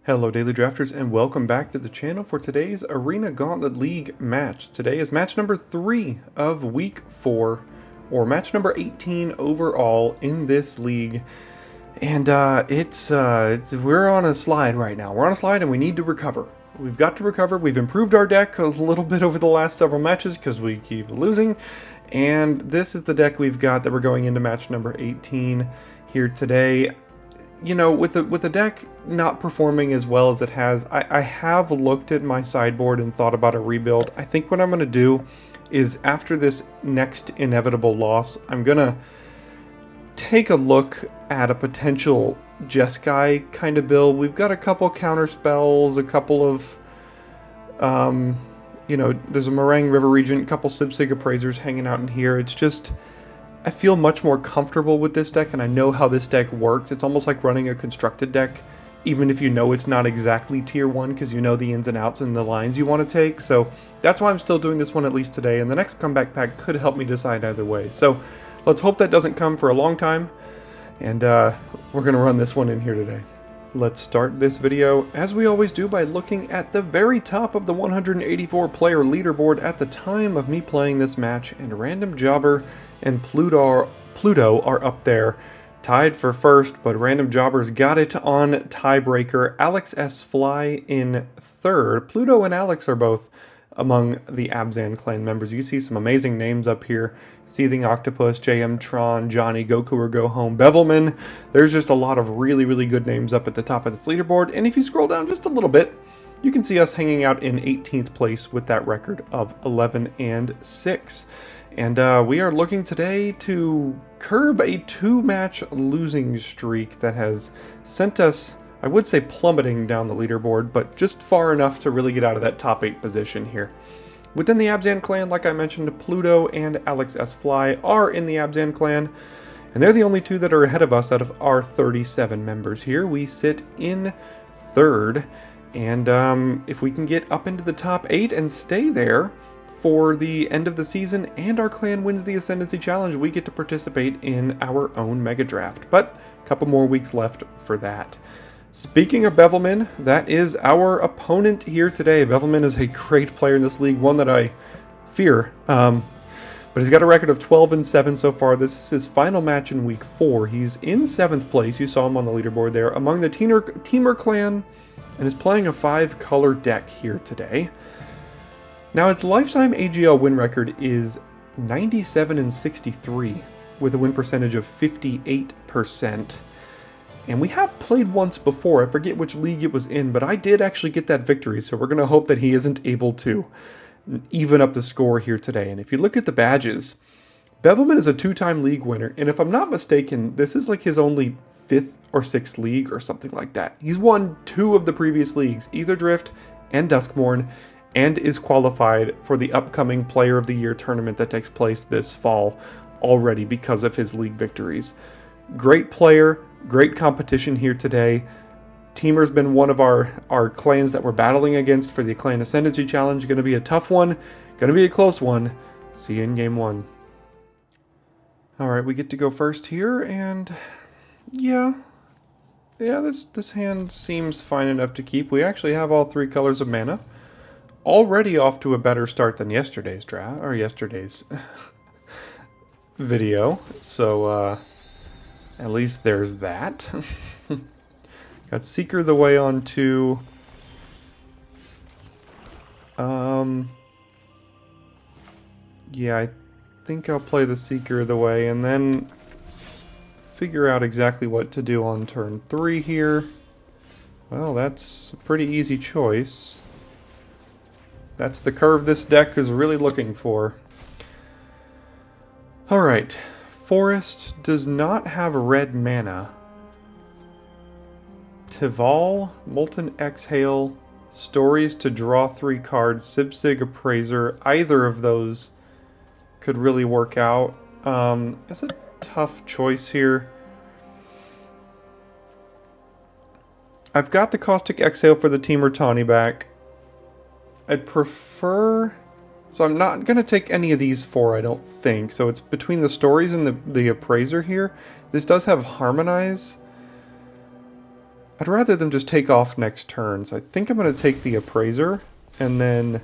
Hello Daily Drafters and welcome back to the channel for today's Arena Gauntlet League match. Today is match number 3 of week 4, or match number 18 overall in this league. And we're on a slide right now. We're on a slide and we need to recover. We've got to recover. We've improved our deck a little bit over the last several matches because we keep losing. And this is the deck we've got that we're going into match number 18 here today. You know, with the deck not performing as well as it has, I have looked at my sideboard and thought about a rebuild. I think what I'm going to do is, after this next inevitable loss, I'm going to take a look at a potential Jeskai kind of build. We've got a couple counter spells, a couple of, you know, there's a Meringue River Regent, a couple Sibsig Appraisers hanging out in here. It's just, I feel much more comfortable with this deck, and I know how this deck works. It's almost like running a constructed deck, even if you know it's not exactly tier 1, because you know the ins and outs and the lines you want to take. So that's why I'm still doing this one at least today, and the next comeback pack could help me decide either way. So let's hope that doesn't come for a long time, and we're going to run this one in here today. Let's start this video, as we always do, by looking at the very top of the 184 player leaderboard at the time of me playing this match, and Random Jobber and Pluto are up there, tied for first, but Random Jobber's got it on tiebreaker. Alex S. Fly in third. Pluto and Alex are both among the Abzan clan members. You see some amazing names up here. Seething Octopus, JM Tron, Johnny, Goku or Go Home, Bevelman. There's just a lot of really, really good names up at the top of this leaderboard. And if you scroll down just a little bit, you can see us hanging out in 18th place with that record of 11-6. And we are looking today to curb a 2-match losing streak that has sent us, I would say, plummeting down the leaderboard, but just far enough to really get out of that top 8 position here. Within the Abzan clan, like I mentioned, Pluto and Alex S. Fly are in the Abzan clan, and they're the only two that are ahead of us out of our 37 members here. We sit in third, and if we can get up into the top 8 and stay there for the end of the season, and our clan wins the Ascendancy Challenge, we get to participate in our own Mega Draft. But a couple more weeks left for that. Speaking of Bevelman, that is our opponent here today. Bevelman is a great player in this league, one that I fear. But he's got a record of 12-7 so far. This is his final match in week 4. He's in 7th place. You saw him on the leaderboard there among the Teamer clan, and is playing a 5-color deck here today. Now, his lifetime AGL win record is 97-63 with a win percentage of 58%. And we have played once before. I forget which league it was in, but I did actually get that victory, so we're going to hope that he isn't able to even up the score here today. And if you look at the badges, Bevelman is a 2-time league winner, and if I'm not mistaken, this is like his only 5th or 6th league or something like that. He's won 2 of the previous leagues, Ether Drift and Duskmorn, and is qualified for the upcoming Player of the Year tournament that takes place this fall already because of his league victories. Great player, great competition here today. Teamer's been one of our clans that we're battling against for the Clan Ascendancy Challenge. Going to be a tough one, going to be a close one. See you in game 1. Alright, we get to go first here, and yeah, this hand seems fine enough to keep. We actually have all 3 colors of mana. Already off to a better start than yesterday's draft, or yesterday's video, so at least there's that. Got Seeker the way on 2. Yeah, I think I'll play the Seeker the way, and then figure out exactly what to do on turn 3 here. Well, that's a pretty easy choice. That's the curve this deck is really looking for. Alright, Forest does not have red mana. Tival, Molten Exhale, Stories to draw 3 cards, Sibsig Appraiser, either of those could really work out. It's a tough choice here. I've got the Caustic Exhale for the Teamer Tawny back. I'd prefer... So I'm not going to take any of these 4, I don't think. So it's between the Stories and the Appraiser here. This does have Harmonize. I'd rather them just take off next turn. So I think I'm going to take the Appraiser, and then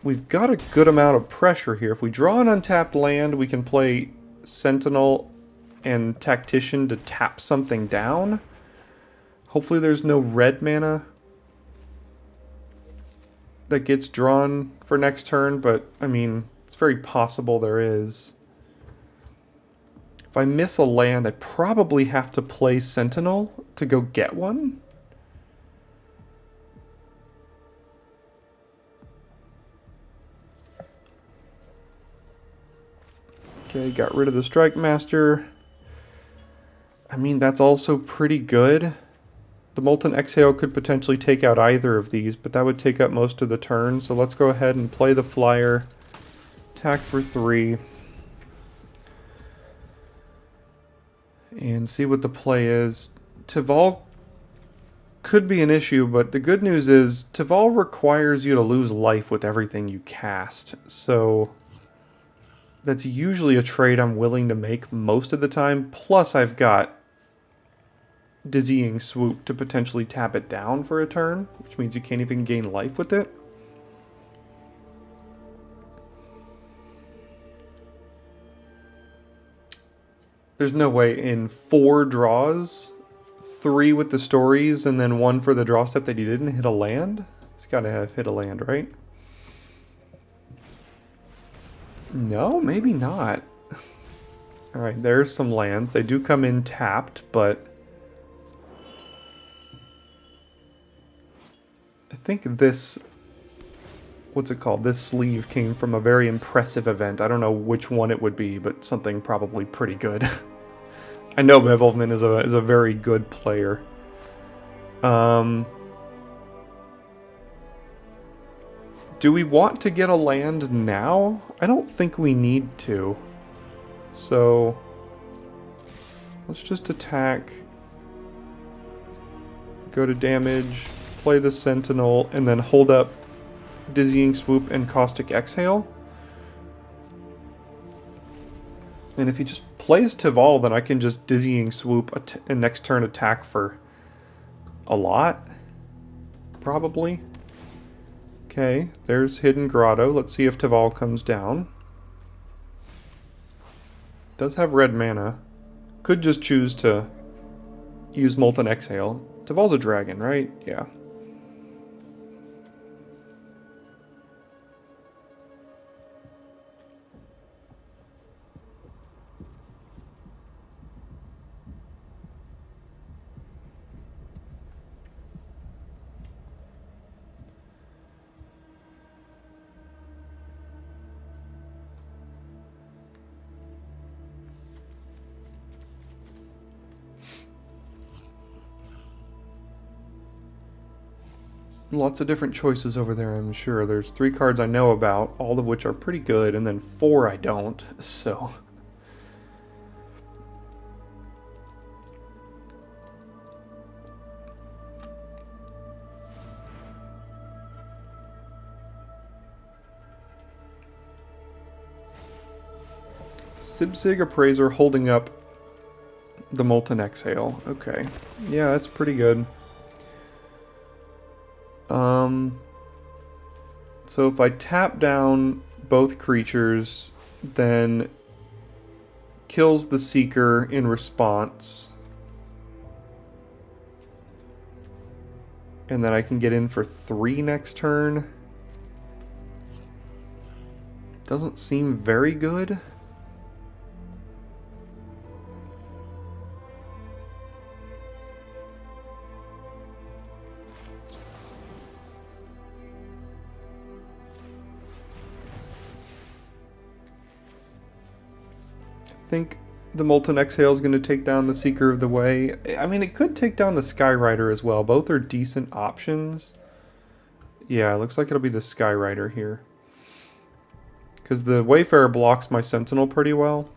we've got a good amount of pressure here. If we draw an untapped land, we can play Sentinel and Tactician to tap something down. Hopefully there's no red mana that gets drawn for next turn, but I mean, it's very possible there is. If I miss a land, I probably have to play Sentinel to go get one. Okay, got rid of the Strike Master. I mean, that's also pretty good. The Molten Exhale could potentially take out either of these, but that would take up most of the turn. So let's go ahead and play the Flyer. Attack for 3. And see what the play is. Tival could be an issue, but the good news is Tival requires you to lose life with everything you cast. So that's usually a trade I'm willing to make most of the time. Plus I've got Dizzying Swoop to potentially tap it down for a turn, which means you can't even gain life with it. There's no way in 4 draws, 3 with the stories, and then 1 for the draw step that he didn't hit a land? He's got to have hit a land, right? No, maybe not. Alright, there's some lands. They do come in tapped, but I think this, what's it called? This sleeve came from a very impressive event. I don't know which one it would be, but something probably pretty good. I know Bevelman is a very good player. Do we want to get a land now? I don't think we need to. So let's just attack. Go to damage. Play the Sentinel, and then hold up Dizzying Swoop and Caustic Exhale. And if he just plays Tival, then I can just Dizzying Swoop and next turn attack for a lot. Probably. Okay, there's Hidden Grotto. Let's see if Tival comes down. Does have red mana. Could just choose to use Molten Exhale. Tival's a dragon, right? Yeah. Lots of different choices over there, I'm sure. There's 3 cards I know about, all of which are pretty good, and then 4 I don't, so Sibsig Appraiser holding up the Molten Exhale. Okay. Yeah, that's pretty good. So if I tap down both creatures, then kills the Seeker in response. And then I can get in for 3 next turn. Doesn't seem very good. I think the Molten Exhale is going to take down the Seeker of the Way. I mean, it could take down the Skyrider as well. Both are decent options. Yeah, it looks like it'll be the Skyrider here. Because the Wayfarer blocks my Sentinel pretty well.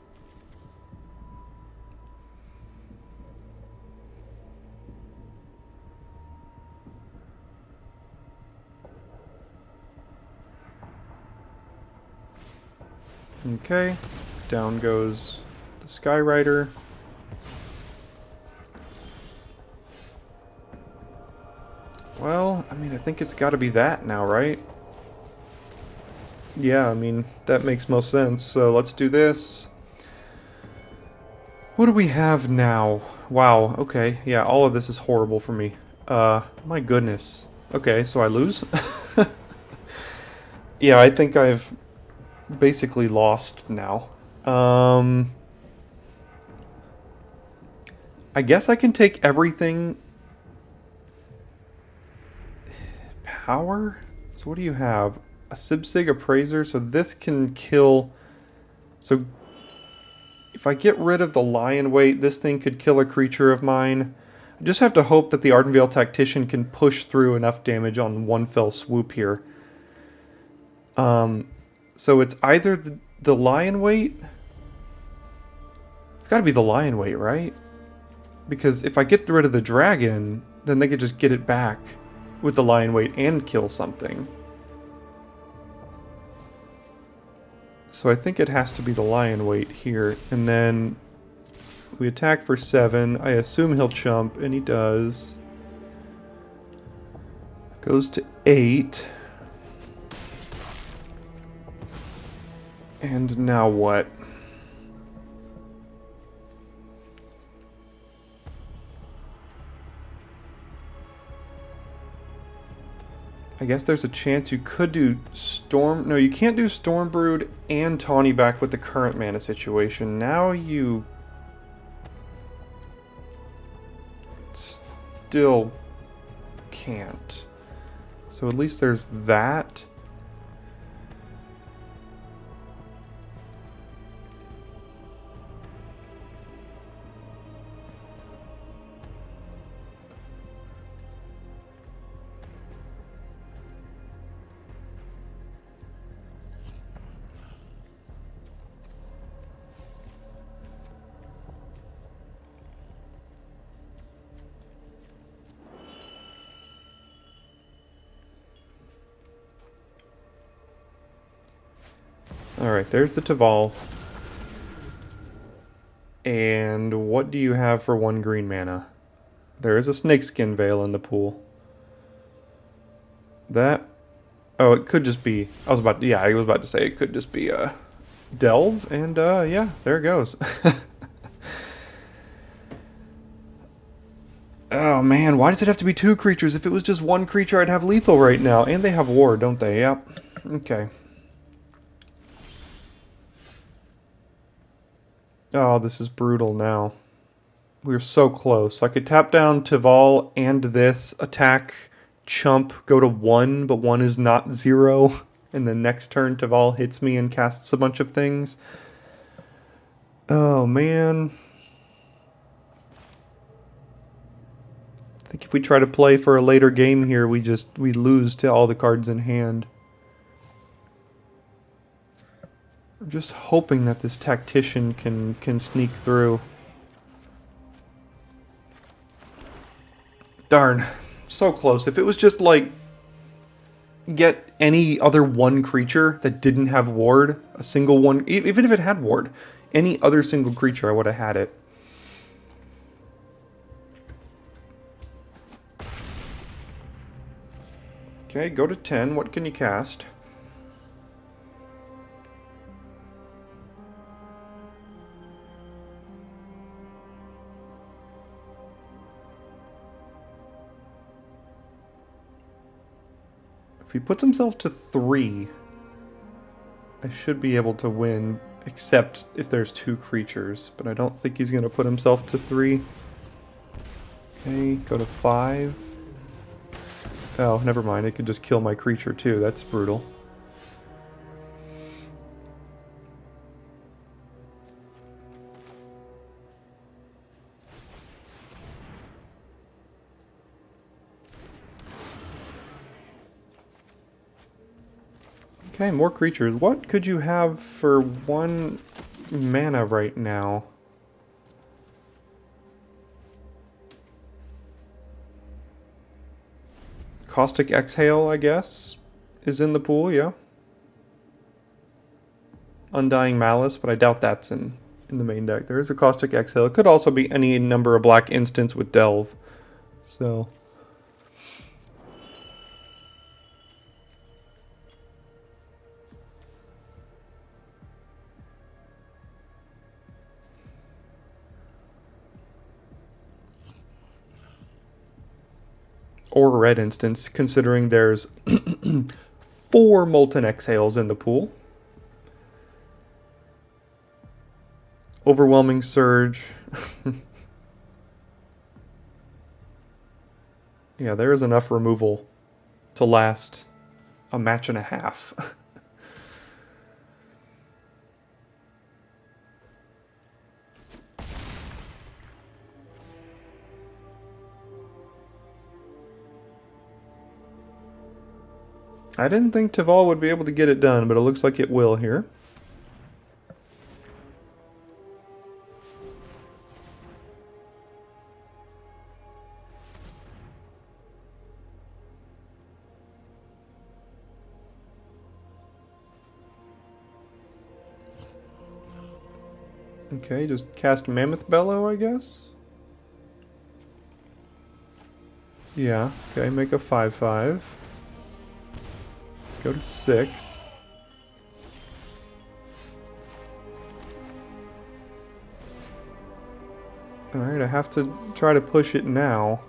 Okay, down goes the Skyrider. Well, I mean, I think it's got to be that now, right? Yeah, I mean, that makes most sense. So let's do this. What do we have now? Wow, okay. Yeah, all of this is horrible for me. My goodness. Okay, so I lose? Yeah, I think I've basically lost now. I guess I can take everything. Power? So what do you have? A Sibsig Appraiser, so this can kill... So if I get rid of the Lion Weight, this thing could kill a creature of mine. I just have to hope that the Ardenvale Tactician can push through enough damage on one fell swoop here. So it's either the Lion Weight... It's gotta be the Lion Weight, right? Because if I get rid of the dragon, then they could just get it back with the Lion Weight and kill something. So I think it has to be the Lion Weight here. And then we attack for 7. I assume he'll chump, and he does. Goes to 8. And now what? I guess there's a chance you could do Storm... No, you can't do Stormbrood and Tawny back with the current mana situation. Now you... still can't. So at least there's that. Alright, there's the Taval. And what do you have for 1 green mana? There is a Snakeskin Veil in the pool. That... Oh, it could just be... I was about to say it could just be Delve, and yeah, there it goes. Oh man, why does it have to be 2 creatures? If it was just 1 creature, I'd have lethal right now. And they have war, don't they? Yep. Okay. Oh, this is brutal now. We're so close. I could tap down Taval and this, attack, chump, go to 1, but 1 is not 0. And then next turn Taval hits me and casts a bunch of things. Oh, man. I think if we try to play for a later game here, we lose to all the cards in hand. I'm just hoping that this Tactician can sneak through. Darn. So close. If it was just like... get any other 1 creature that didn't have ward, a single one, even if it had ward, any other single creature, I would have had it. Okay, go to 10. What can you cast? If he puts himself to 3, I should be able to win, except if there's 2 creatures. But I don't think he's going to put himself to 3. Okay, go to 5. Oh, never mind. It could just kill my creature too. That's brutal. Okay, more creatures. What could you have for 1 mana right now? Caustic Exhale, I guess, is in the pool, yeah. Undying Malice, but I doubt that's in the main deck. There is a Caustic Exhale. It could also be any number of black instants with Delve. So... or red instance, considering there's 4 Molten Exhales in the pool. Overwhelming Surge. Yeah, there is enough removal to last a match and a half. I didn't think Taval would be able to get it done, but it looks like it will here. Okay, just cast Mammoth Bellow, I guess? Yeah, okay, make a 5/5. Go to 6. Alright, I have to try to push it now.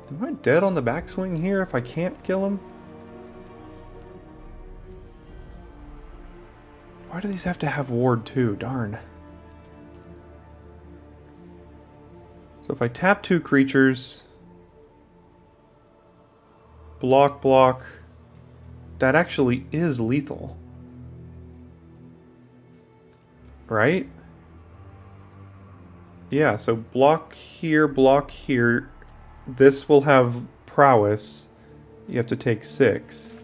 Am I dead on the backswing here if I can't kill him? Why do these have to have ward too? Darn. So if I tap 2 creatures, block, that actually is lethal. Right? Yeah, so block here, this will have prowess. You have to take 6.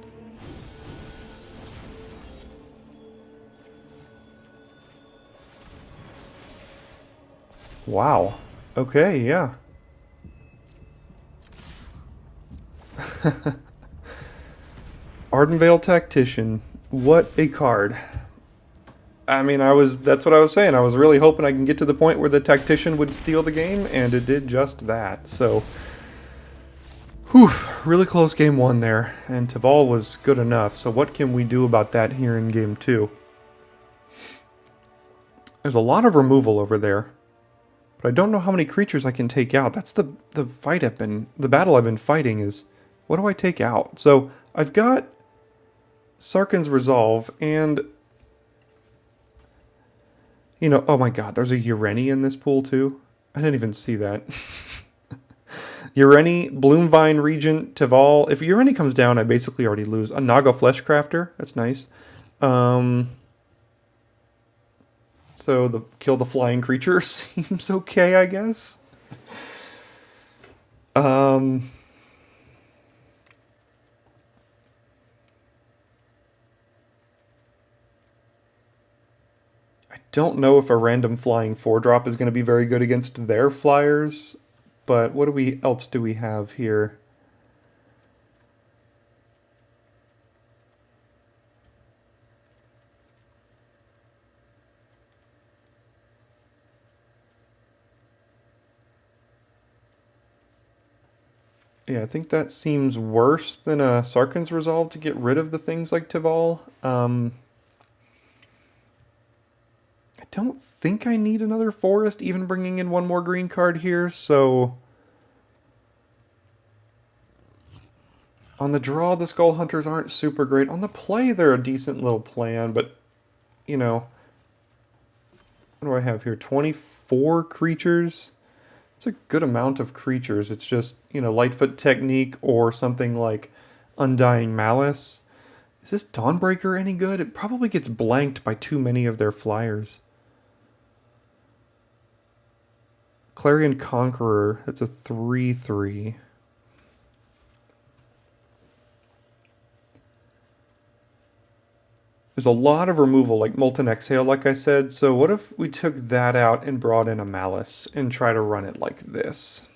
Wow. Okay, yeah. Ardenvale Tactician. What a card. I mean, that's what I was saying. I was really hoping I can get to the point where the Tactician would steal the game, and it did just that. So, whew, really close game 1 there, and Taval was good enough. So what can we do about that here in game 2? There's a lot of removal over there, but I don't know how many creatures I can take out. That's the battle I've been fighting is, what do I take out? So I've got Sarkhan's Resolve, and you know, oh my god, there's a Ureni in this pool too? I didn't even see that. Ureni, Bloomvine Regent, Taval. If Ureni comes down, I basically already lose. A Naga Fleshcrafter, that's nice. So kill the flying creature seems okay, I guess. I don't know if a random flying 4-drop is going to be very good against their flyers, but what else do we have here? Yeah, I think that seems worse than a Sarkhan's Resolve to get rid of the things like Taval. I don't think I need another forest, even bringing in one more green card here, so on the draw, the Skull Hunters aren't super great. On the play, they're a decent little plan, but, you know, what do I have here? 24 creatures? It's a good amount of creatures. It's just, you know, Lightfoot Technique or something like Undying Malice. Is this Dawnbreaker any good? It probably gets blanked by too many of their flyers. Clarion Conqueror, that's a 3/3. There's a lot of removal, like Molten Exhale, like I said, so what if we took that out and brought in a Malice and try to run it like this?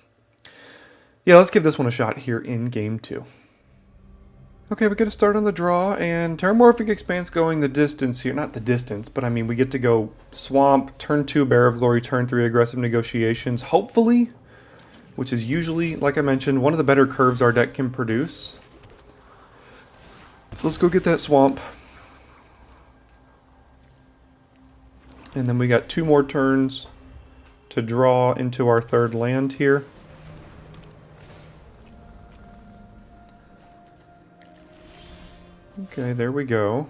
Yeah, let's give this one a shot here in game 2. Okay, we get a start on the draw, and Terramorphic Expanse going the distance here. Not the distance, but I mean, we get to go Swamp, turn 2 Bear of Glory, turn 3 Aggressive Negotiations, hopefully, which is usually, like I mentioned, one of the better curves our deck can produce. So let's go get that Swamp. And then we got 2 more turns to draw into our 3rd land here. Okay, there we go.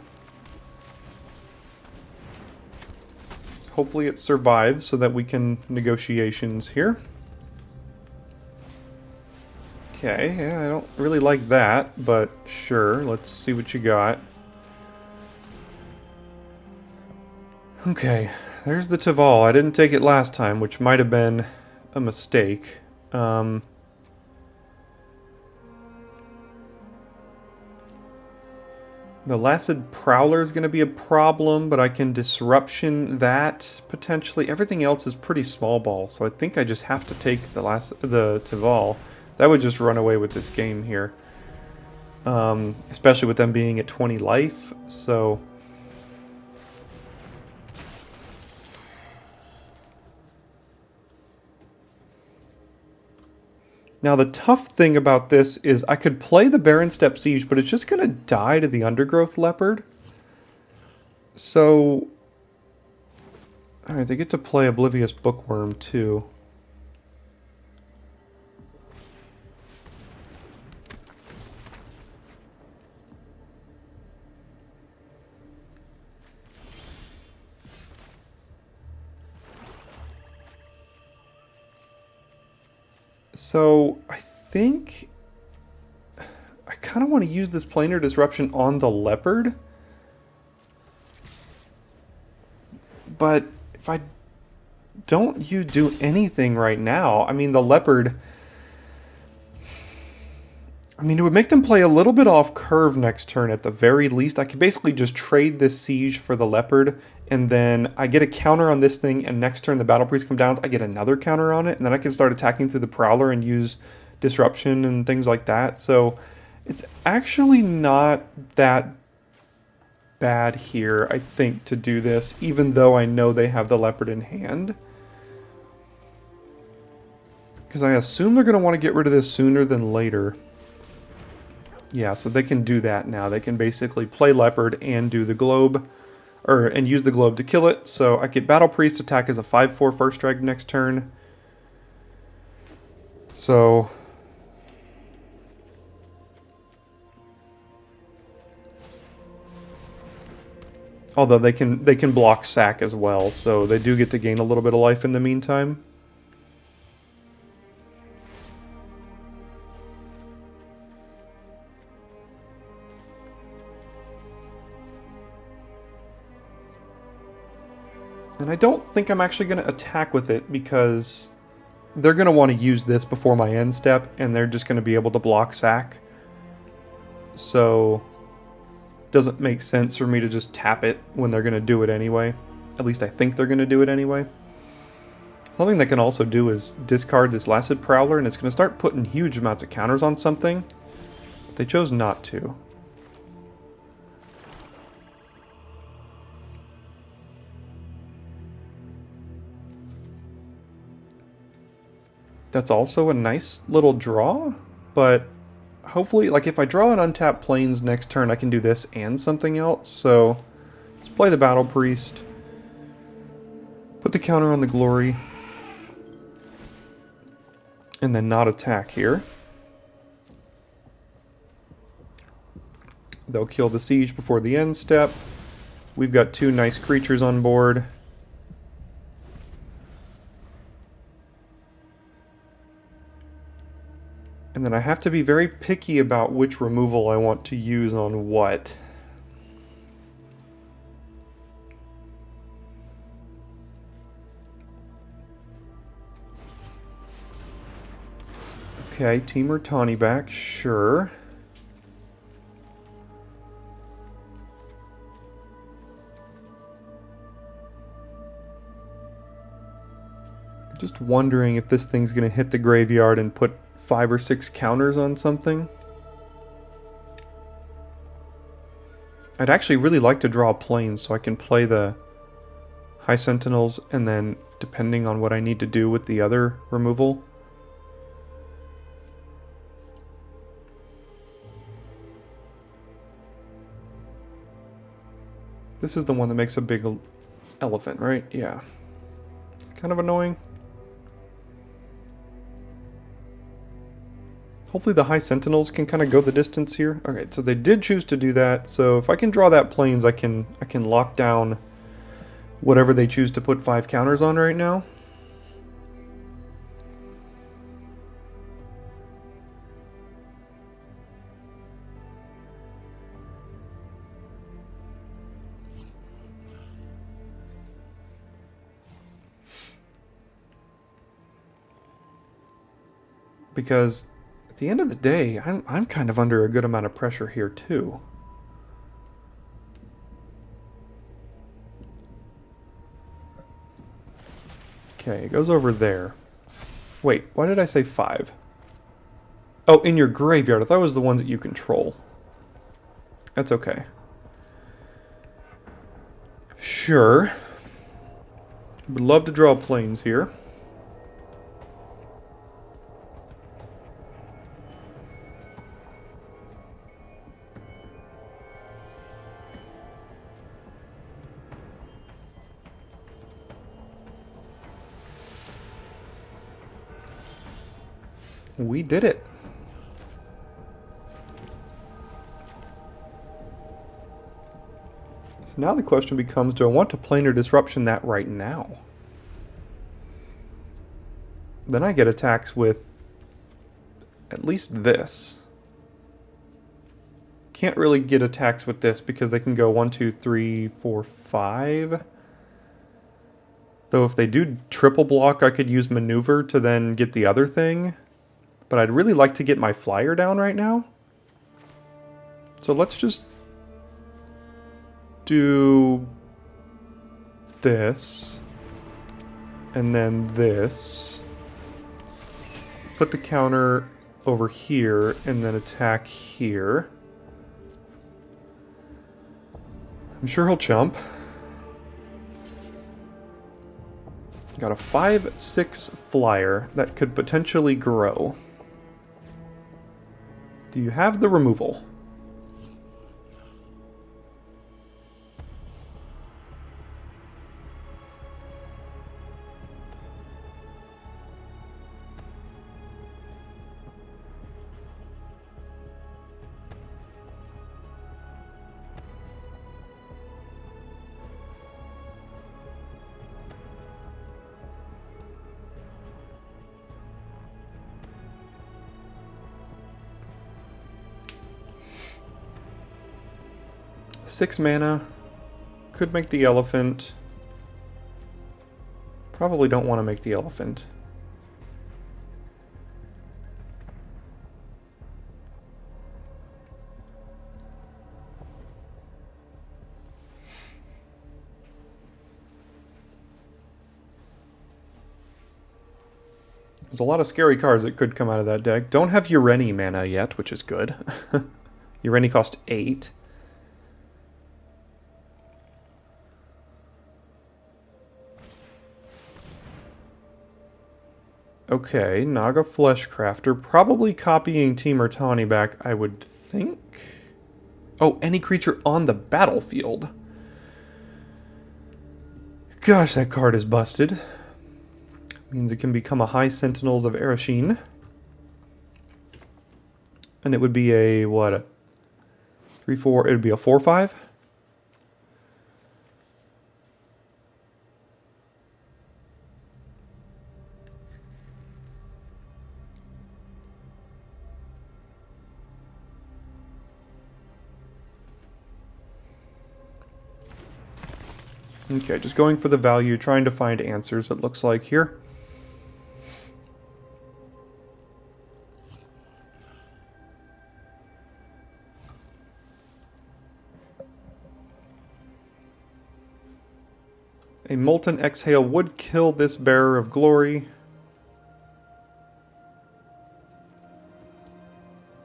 Hopefully it survives so that we can negotiations here. Okay, yeah, I don't really like that, but sure, let's see what you got. Okay, there's the Taval. I didn't take it last time, which might have been a mistake. The Lacid Prowler is going to be a problem, but I can disruption that potentially. Everything else is pretty small ball, so I think I just have to take the Taval. That would just run away with this game here. Especially with them being at 20 life, so... Now the tough thing about this is I could play the Barren Steppe Siege, but it's just going to die to the Undergrowth Leopard. So... Alright, they get to play Oblivious Bookworm too. So, I think I kind of want to use this Planar Disruption on the Leopard. But if I don't do anything right now, I mean, the Leopard... I mean, it would make them play a little bit off curve next turn at the very least. I could basically just trade this Siege for the Leopard, and then I get a counter on this thing, and next turn the Battle Priest comes down, I get another counter on it, and then I can start attacking through the Prowler and use Disruption and things like that. So it's actually not that bad here, I think, to do this, even though I know they have the Leopard in hand. Because I assume they're going to want to get rid of this sooner than later. Yeah, so they can do that now. They can basically play Leopard and do the Globe, and use the Globe to kill it. So I get Battle Priest attack as a 5/4 first strike next turn. So although they can block sack as well, so they do get to gain a little bit of life in the meantime. And I don't think I'm actually going to attack with it because they're going to want to use this before my end step, and they're just going to be able to block sack. So it doesn't make sense for me to just tap it when they're going to do it anyway. At least I think they're going to do it anyway. Something they can also do is discard this Lacid Prowler, and it's going to start putting huge amounts of counters on something. But they chose not to. That's also a nice little draw, but hopefully, like if I draw an untapped Plains next turn, I can do this and something else. So let's play the Battle Priest, put the counter on the Glory, and then not attack here. They'll kill the Siege before the end step. We've got 2 nice creatures on board. And then I have to be very picky about which removal I want to use on what. Okay, Temur Tawny back, sure. Just wondering if this thing's going to hit the graveyard and put 5 or 6 counters on something. I'd actually really like to draw a plane so I can play the High Sentinels, and then depending on what I need to do with the other removal. This is the one that makes a big elephant, right? Yeah. It's kind of annoying. Hopefully the high sentinels can kind of go the distance here. Okay, so they did choose to do that. So if I can draw that plains, I can lock down whatever they choose to put 5 counters on right now. Because at the end of the day, I'm kind of under a good amount of pressure here too. Okay, it goes over there. Wait, why did I say 5? Oh, in your graveyard. I thought it was the ones that you control. That's okay. Sure. Would love to draw planes here. We did it. So now the question becomes, do I want to planar disruption that right now? Then I get attacks with at least this. Can't really get attacks with this because they can go 1, 2, 3, 4, 5. Though if they do triple block, I could use maneuver to then get the other thing. But I'd really like to get my flyer down right now. So let's just do this. And then this. Put the counter over here and then attack here. I'm sure he'll chump. Got a 5/6 flyer that could potentially grow. Do you have the removal? Six mana. Could make the elephant. Probably don't want to make the elephant. There's a lot of scary cards that could come out of that deck. Don't have Ureni mana yet, which is good. Ureni cost 8. Okay, Naga Fleshcrafter. Probably copying Team Tawny back, I would think. Oh, any creature on the battlefield. Gosh, that card is busted. Means it can become a High Sentinels of Erashine. And it would be a, what, a 3/4, it would be a 4/5? Okay, just going for the value, trying to find answers, it looks like here. A Molten Exhale would kill this Bearer of Glory.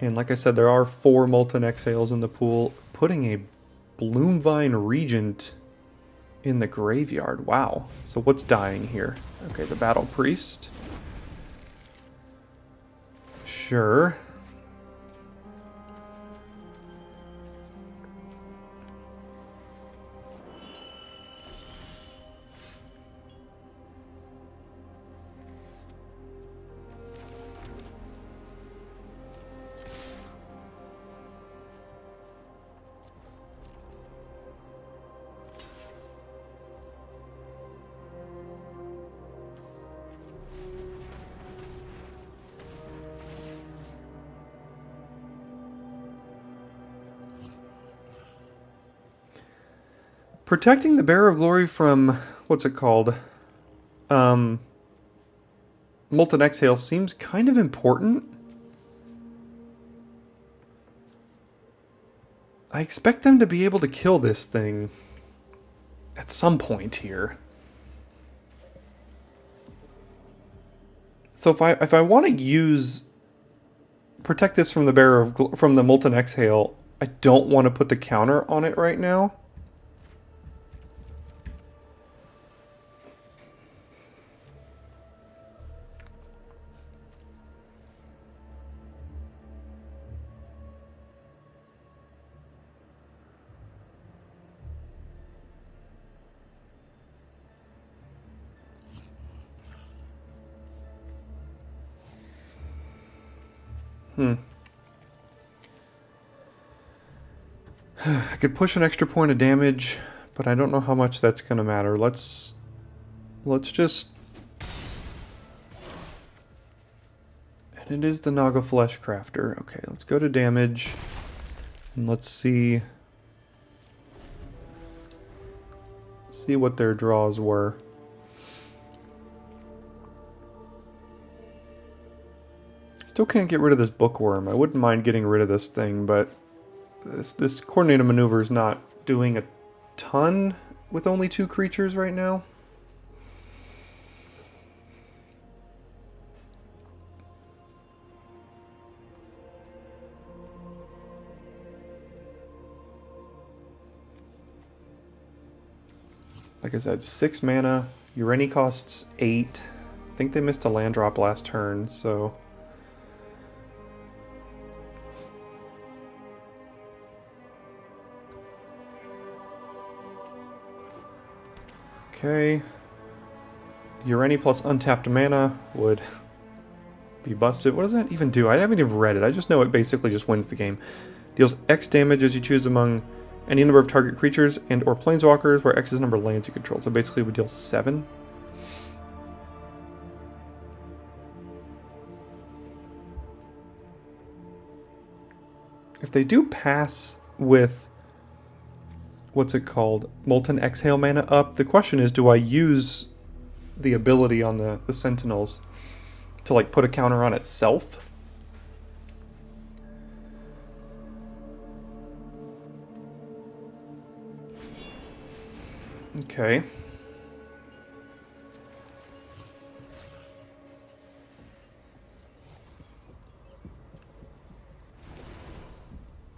And like I said, there are 4 Molten Exhales in the pool. Putting a Bloomvine Regent in the graveyard. Wow. So what's dying here? Okay, the Battle Priest. Sure. Protecting the Bearer of Glory from, what's it called? Molten Exhale seems kind of important. I expect them to be able to kill this thing at some point here. So if I want to use protect this from the Bearer of from the Molten Exhale, I don't want to put the counter on it right now. I could push an extra point of damage, but I don't know how much that's going to matter. Let's just... And it is the Naga Flesh Crafter. Okay, let's go to damage. And let's see what their draws were. Still can't get rid of this bookworm. I wouldn't mind getting rid of this thing, but this coordinated maneuver is not doing a ton with only 2 creatures right now. Like I said, 6 mana. Ureni costs 8. I think they missed a land drop last turn, so... Okay. Ureni plus untapped mana would be busted. What does that even do? I haven't even read it. I just know it basically just wins the game. Deals X damage as you choose among any number of target creatures and or planeswalkers, where X is the number of lands you control. So basically it would deal 7. If they do pass with... what's it called? Molten Exhale mana up. The question is, do I use the ability on the Sentinels to like put a counter on itself? Okay.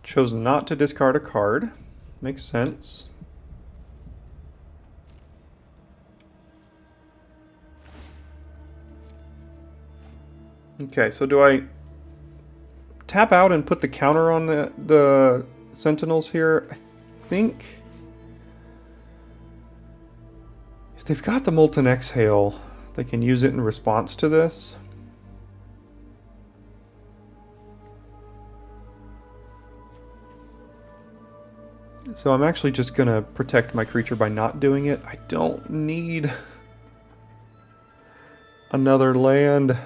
Chose not to discard a card. Makes sense. Okay, so do I tap out and put the counter on the Sentinels here? I think if they've got the Molten Exhale, they can use it in response to this. So I'm actually just going to protect my creature by not doing it. I don't need another land.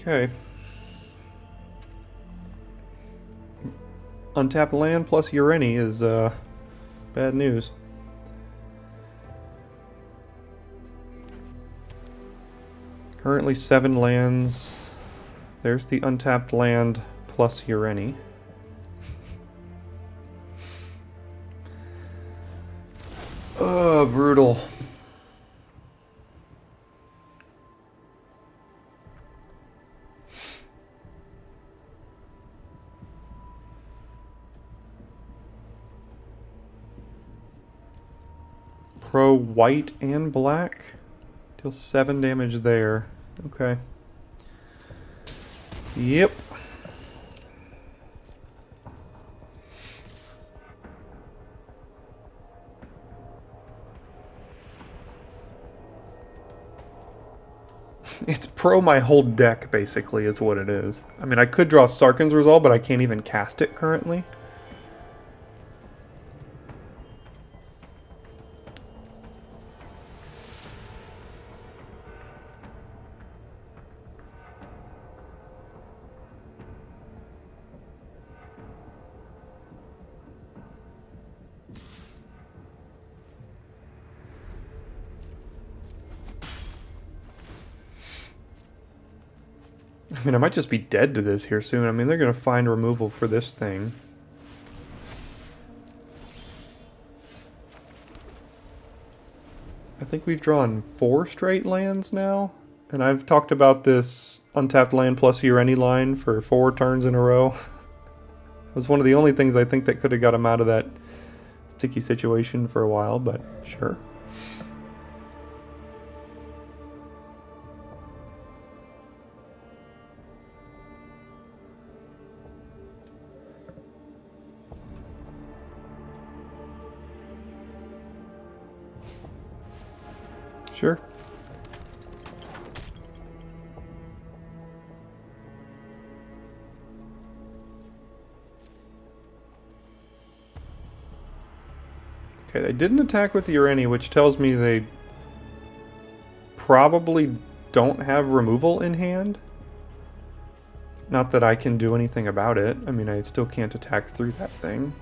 Okay. Untapped land plus Ureni is bad news. Currently 7 lands. There's the untapped land plus Ureni. Oh, brutal. Pro white and black. Deals 7 damage there. Okay. Yep. It's pro my whole deck, basically, is what it is. I mean, I could draw Sarkhan's Resolve, but I can't even cast it currently. I mean, I might just be dead to this here soon. I mean, they're going to find removal for this thing. I think we've drawn 4 straight lands now. And I've talked about this untapped land plus Ureni line for 4 turns in a row. It was one of the only things I think that could have got him out of that sticky situation for a while, but sure. Sure. Okay, they didn't attack with the Ureni, which tells me they probably don't have removal in hand. Not that I can do anything about it. I mean, I still can't attack through that thing.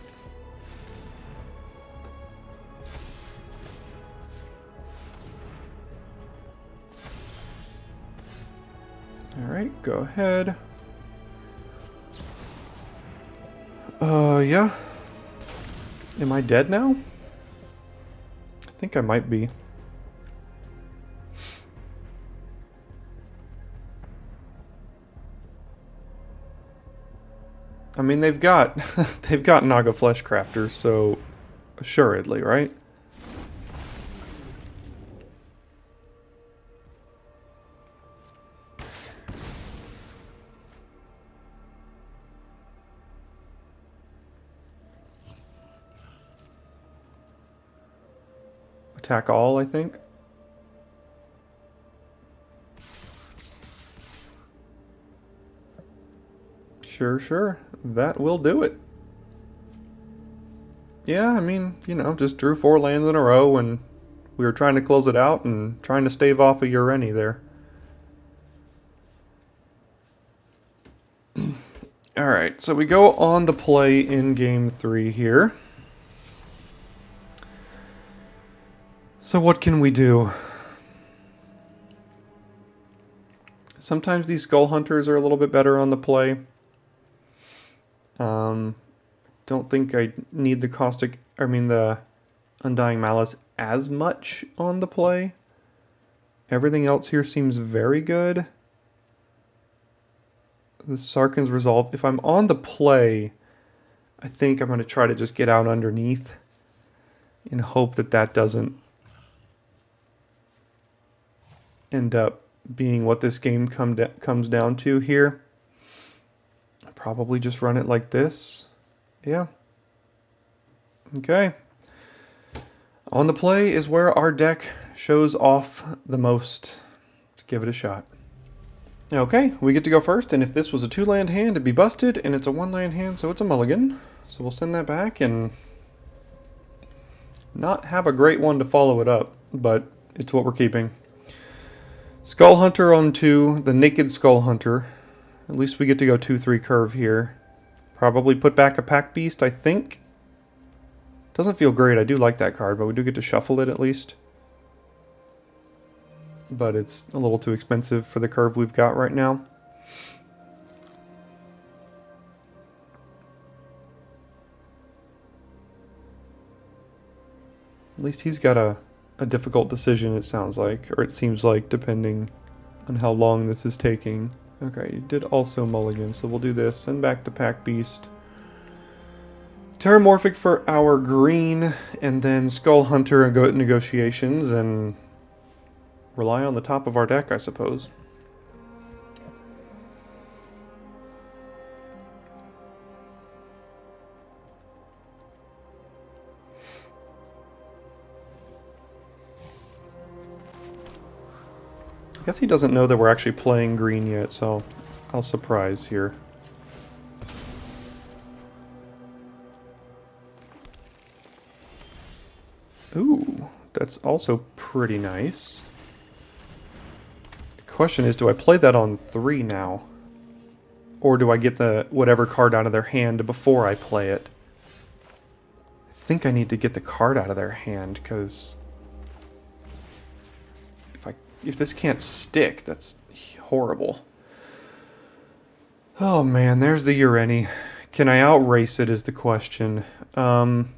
Alright, go ahead. Yeah. Am I dead now? I think I might be. I mean, they've got they've got Naga Flesh Crafters, so assuredly, right? Attack all, I think. Sure. That will do it. Yeah, I mean, you know, just drew 4 lands in a row and we were trying to close it out and trying to stave off a Ureni there. Alright, so we go on the play in game 3 here. So what can we do? Sometimes these Skull Hunters are a little bit better on the play. Don't think I need the Undying Malice as much on the play. Everything else here seems very good. The Sarkhan's Resolve. If I'm on the play, I think I'm going to try to just get out underneath and hope that that doesn't end up being what this game comes down to here. I'll probably just run it like this. Yeah. Okay. On the play is where our deck shows off the most. Let's give it a shot. Okay, we get to go first, and if this was a 2-land hand, it'd be busted, and it's a 1-land hand, so it's a mulligan. So we'll send that back and not have a great one to follow it up, but it's what we're keeping. Skull Hunter on 2, the Naked Skull Hunter. At least we get to go 2-3 curve here. Probably put back a Pack Beast, I think. Doesn't feel great, I do like that card, but we do get to shuffle it at least. But it's a little too expensive for the curve we've got right now. At least he's got a difficult decision, it sounds like, or it seems like, depending on how long this is taking. Okay, you did also mulligan, so we'll do this. Send back the Pack Beast. Terramorphic for our green, and then Skull Hunter and go to negotiations, and rely on the top of our deck, I suppose. I guess he doesn't know that we're actually playing green yet, so I'll surprise here. Ooh, that's also pretty nice. The question is, do I play that on 3 now? Or do I get the whatever card out of their hand before I play it? I think I need to get the card out of their hand, because if this can't stick, that's horrible. Oh man, there's the Ureni. Can I outrace it is the question. Man,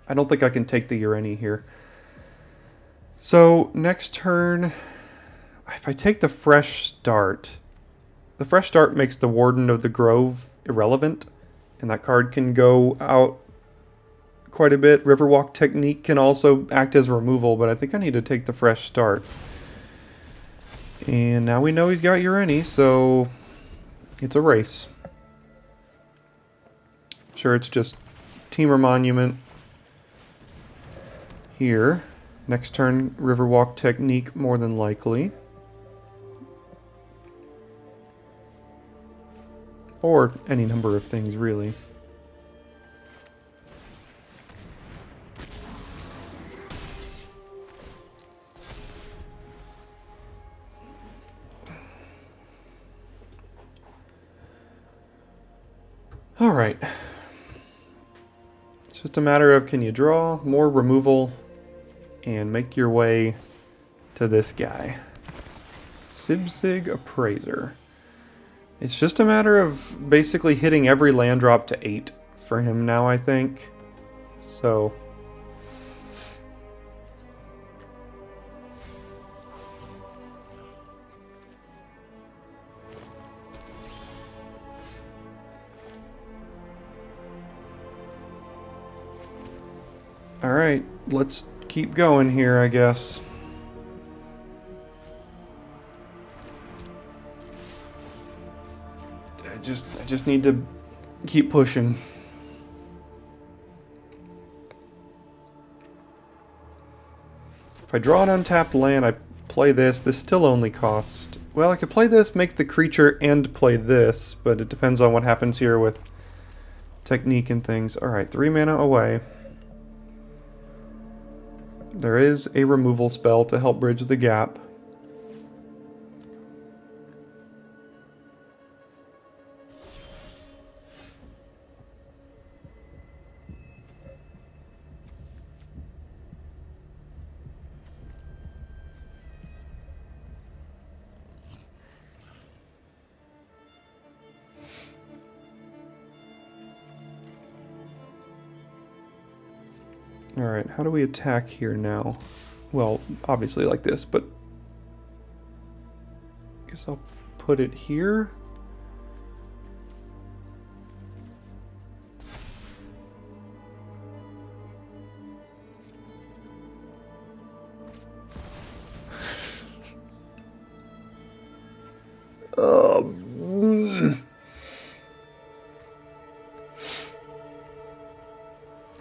I don't think I can take the Ureni here. So, next turn, if I take the Fresh Start, the Fresh Start makes the Warden of the Grove irrelevant, and that card can go out quite a bit. Riverwalk Technique can also act as removal, but I think I need to take the Fresh Start. And now we know he's got Ureni, so it's a race. Sure, it's just Teamer Monument here. Next turn, Riverwalk Technique, more than likely. Or any number of things, really. Alright. It's just a matter of, can you draw more removal and make your way to this guy. Sibsig Appraiser. It's just a matter of basically hitting every land drop to 8 for him now, I think. So... Alright, let's keep going here, I guess. I just need to keep pushing. If I draw an untapped land, I play this. This still only costs... Well, I could play this, make the creature, and play this, but it depends on what happens here with technique and things. Alright, 3 mana away. There is a removal spell to help bridge the gap. Alright, how do we attack here now? Well, obviously like this, but... I guess I'll put it here.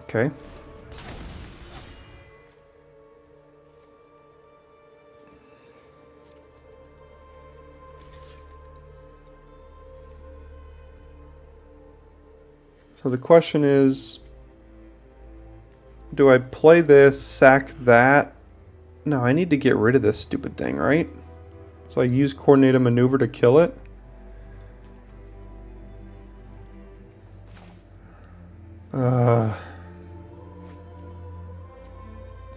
Okay. So the question is, do I play this, sack that? No, I need to get rid of this stupid thing, right? So I use Coordinated Maneuver to kill it?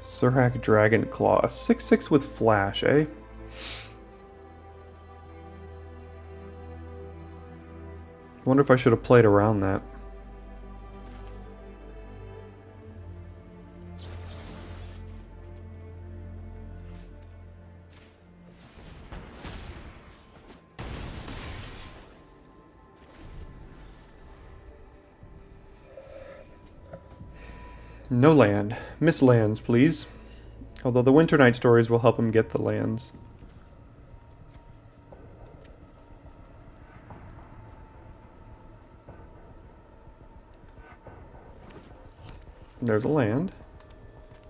Surak Dragonclaw. A 6/6 with flash, eh? Wonder if I should have played around that. No land. Miss lands, please. Although the Winter Night Stories will help him get the lands. There's a land.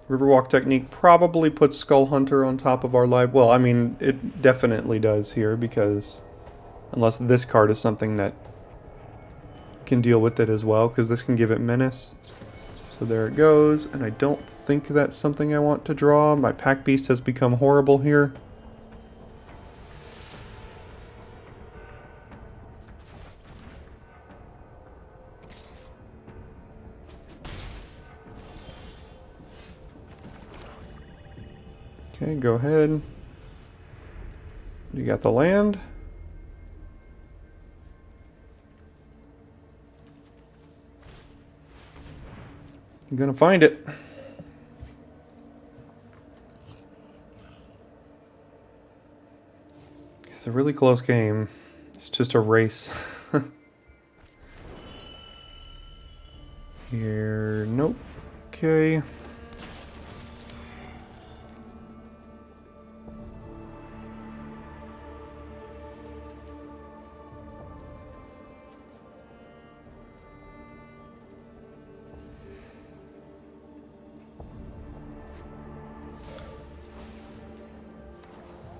Riverwalk technique probably puts Skull Hunter on top of our live... Well, I mean, it definitely does here because... Unless this card is something that can deal with it as well, because this can give it Menace. So there it goes, and I don't think that's something I want to draw. My Pack Beast has become horrible here. Okay, go ahead. You got the land. I'm gonna find it. It's a really close game. It's just a race. Here, nope. Okay.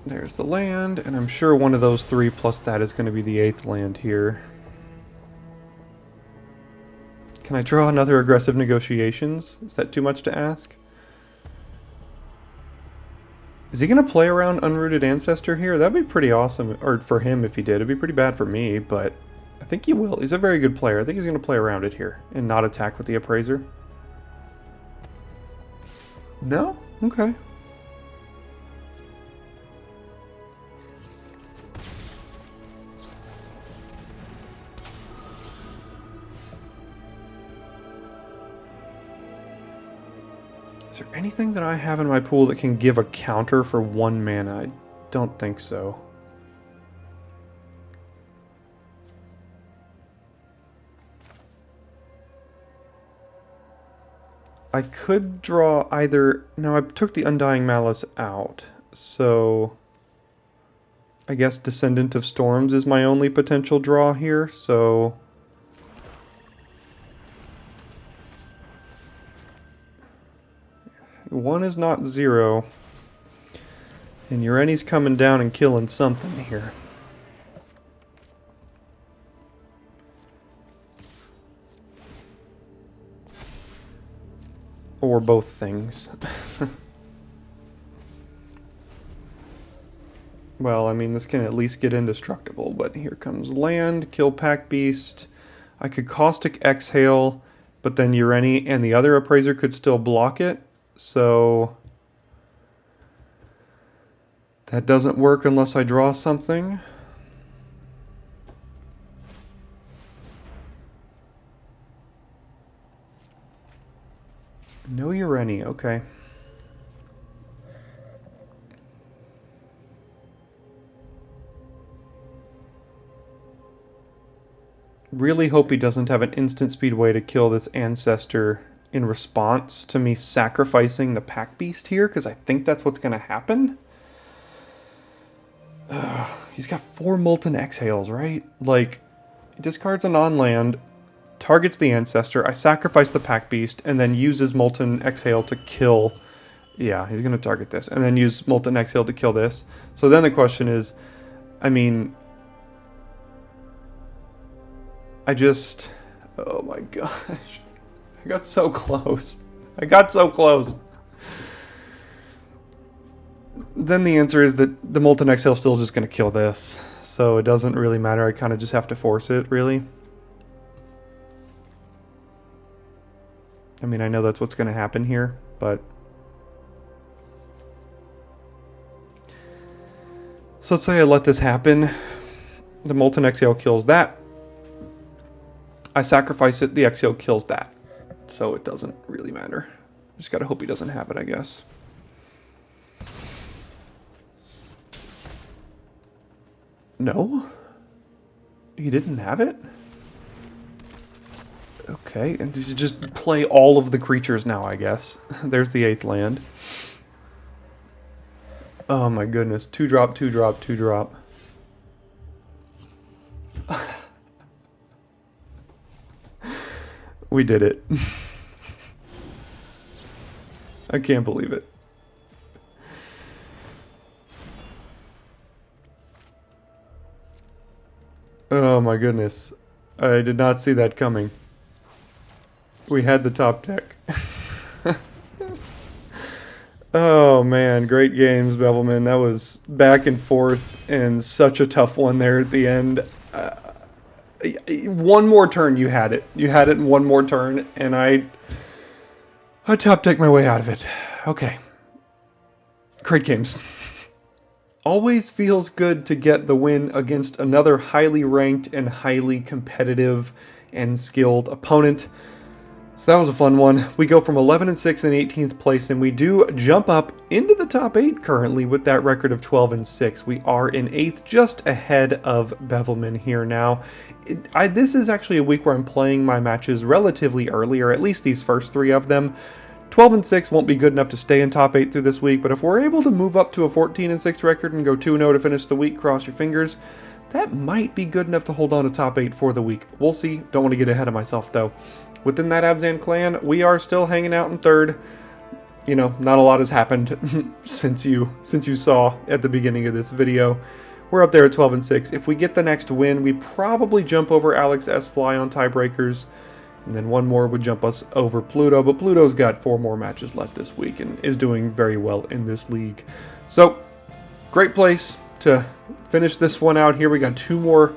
There's the land, and I'm sure one of those three plus that is going to be the 8th land here. Can I draw another aggressive negotiations? Is that too much to ask? Is he going to play around Unrooted Ancestor here? That'd be pretty awesome, or for him if he did. It'd be pretty bad for me, but I think he will. He's a very good player. I think he's going to play around it here and not attack with the Appraiser. No? Okay. Is there anything that I have in my pool that can give a counter for 1 mana? I don't think so. I could draw either... No, I took the Undying Malice out, so... I guess Descendant of Storms is my only potential draw here, so... One is not 0. And Ureni's coming down and killing something here. Or both things. Well, I mean, this can at least get indestructible, but here comes land, kill Pack Beast. I could Caustic Exhale, but then Ureni and the other Appraiser could still block it. So that doesn't work unless I draw something. No Ureni, okay. Really hope he doesn't have an instant speed way to kill this Ancestor in response to me sacrificing the Pack Beast here, because I think that's what's going to happen. He's got 4 Molten Exhales, right? Like, he discards a non-land, targets the Ancestor, I sacrifice the Pack Beast, and then uses Molten Exhale to kill... Yeah, he's going to target this, and then use Molten Exhale to kill this. So then the question is, I mean... I just... Oh my gosh. I got so close. I got so close. Then the answer is that the Molten Exhale still is just going to kill this. So it doesn't really matter. I kind of just have to force it, really. I mean, I know that's what's going to happen here, but... So let's say I let this happen. The Molten Exhale kills that. I sacrifice it, the Exhale kills that. So it doesn't really matter. Just gotta hope he doesn't have it, I guess. No? He didn't have it? Okay, and just play all of the creatures now, I guess. There's the 8th land. Oh my goodness. 2-drop, 2-drop, 2-drop. We did it. I can't believe it. Oh my goodness. I did not see that coming. We had the top deck. Oh man, great games, Bevelman. That was back and forth and such a tough one there at the end. One more turn, you had it. You had it in one more turn, and I top decked my way out of it. Okay. Great games. Always feels good to get the win against another highly ranked and highly competitive and skilled opponent. So that was a fun one. We go from 11-6 in 18th place, and we do jump up into the top 8 currently with that record of 12-6. We are in 8th, just ahead of Bevelman here now. This is actually a week where I'm playing my matches relatively early, or at least these first 3 of them. 12-6 won't be good enough to stay in top 8 through this week, but if we're able to move up to a 14-6 record and go 2-0 to finish the week, cross your fingers, that might be good enough to hold on to top 8 for the week. We'll see. Don't want to get ahead of myself, though. Within that Abzan clan, we are still hanging out in 3rd. You know, not a lot has happened since you saw at the beginning of this video. We're up there at 12-6. If we get the next win, we probably jump over Alex S. Fly on tiebreakers. And then one more would jump us over Pluto, but Pluto's got 4 more matches left this week and is doing very well in this league. So, great place to finish this one out here. We got 2 more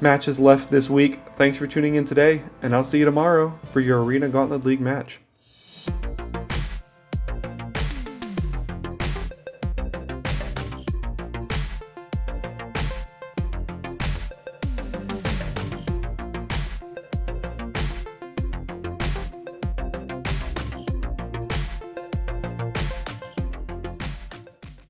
matches left this week. Thanks for tuning in today, and I'll see you tomorrow for your Arena Gauntlet League match.